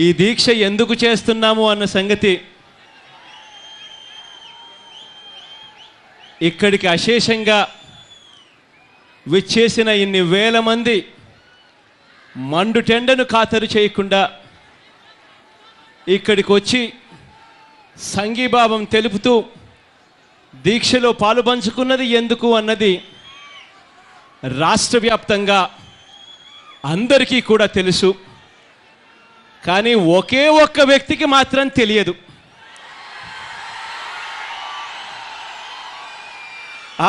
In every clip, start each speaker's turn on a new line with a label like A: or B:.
A: ఈ దీక్ష ఎందుకు చేస్తున్నాము అన్న సంగతి ఇక్కడికి అశేషంగా విచ్చేసిన ఇన్ని వేల మంది మండుటెండను ఖాతరు చేయకుండా ఇక్కడికి వచ్చి సంఘీభావం తెలుపుతూ దీక్షలో పాలుపంచుకున్నది ఎందుకు అన్నది రాష్ట్ర వ్యాప్తంగా అందరికీ కూడా తెలుసు. కానీ ఒకే ఒక్క వ్యక్తికి మాత్రం తెలియదు.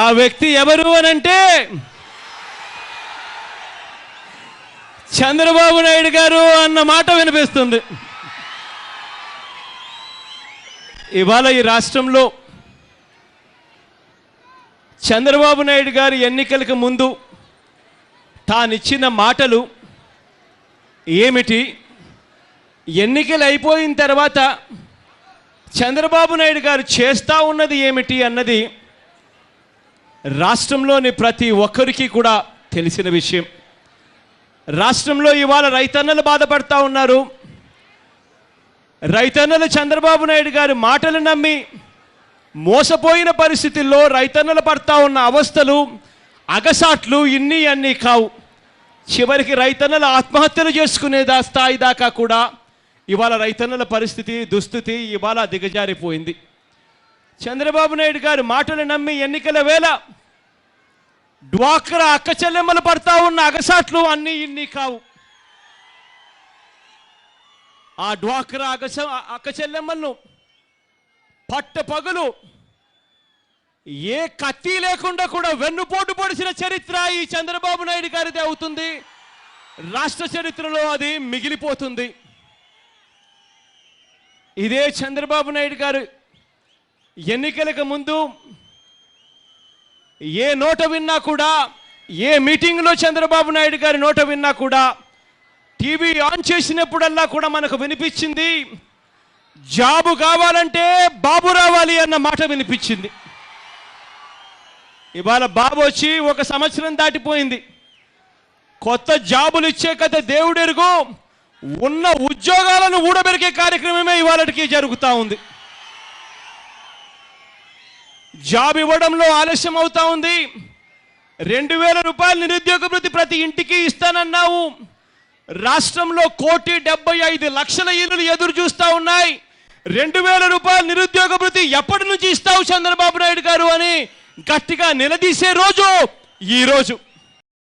A: ఆ వ్యక్తి ఎవరు అనంటే చంద్రబాబు నాయుడు గారు అన్న మాట వినిపిస్తుంది. ఇవాళ ఈ రాష్ట్రంలో చంద్రబాబు నాయుడు గారు ఎన్నికలకు ముందు తానిచ్చిన మాటలు ఏమిటి, ఎన్నికలు అయిపోయిన తర్వాత చంద్రబాబు నాయుడు గారు చేస్తూ ఉన్నది ఏమిటి అన్నది రాష్ట్రంలోని ప్రతి ఒక్కరికి కూడా తెలిసిన విషయం. రాష్ట్రంలో ఇవాళ రైతన్నలు బాధపడతా ఉన్నారు. రైతన్నలు చంద్రబాబు నాయుడు గారి మాటలు నమ్మి మోసపోయిన పరిస్థితుల్లో రైతన్నలు పడతా ఉన్న అవస్థలు అగసాట్లు ఇన్ని అన్నీ కావు. చివరికి రైతన్నలు ఆత్మహత్యలు చేసుకునే స్థాయి దాకా కూడా ఇవాళ రైతన్నల పరిస్థితి దుస్థితి ఇవాళ దిగజారిపోయింది. చంద్రబాబు నాయుడు గారి మాటలు నమ్మి ఎన్నికల వేళ డ్వాక్రా అక్క చెల్లెమ్మలు పడతా ఉన్న అగసాట్లు అన్నీ ఇన్ని కావు. ఆ డ్వాక్రా అక్క చెల్లెమ్మలను పట్టపగలు ఏ కత్తి లేకుండా కూడా వెన్నుపోటు పొడిచిన చరిత్ర ఈ చంద్రబాబు నాయుడు గారిది అవుతుంది. రాష్ట్ర చరిత్రలో అది మిగిలిపోతుంది. ఇదే చంద్రబాబు నాయుడు గారు ఎన్నికలకు ముందు ఏ నోట విన్నా కూడా, ఏ మీటింగ్లో చంద్రబాబు నాయుడు గారి నోట విన్నా కూడా, టీవీ ఆన్ చేసినప్పుడల్లా కూడా మనకు వినిపించింది జాబు కావాలంటే బాబు రావాలి అన్న మాట వినిపించింది. ఇవాళ బాబు వచ్చి 1 సంవత్సరం దాటిపోయింది. కొత్త జాబులు ఇచ్చే కథ దేవుడెరుగు. ఉన్న ఉద్యోగాలను ఊడబెరికే కార్యక్రమమే ఇవాళకి జరుగుతూ ఉంది. జాబ్ ఇవ్వడంలో ఆలస్యం అవుతా ఉంది. 2000 రూపాయలు నిరుద్యోగ భృతి ప్రతి ఇంటికి ఇస్తానన్నావు. రాష్ట్రంలో 1,75,00,000 ఇల్లులు ఎదురు చూస్తూ ఉన్నాయి. 2000 రూపాయలు నిరుద్యోగ భృతి ఎప్పటి నుంచి ఇస్తావు చంద్రబాబు నాయుడు గారు అని గట్టిగా నిలదీసే రోజు ఈ రోజు.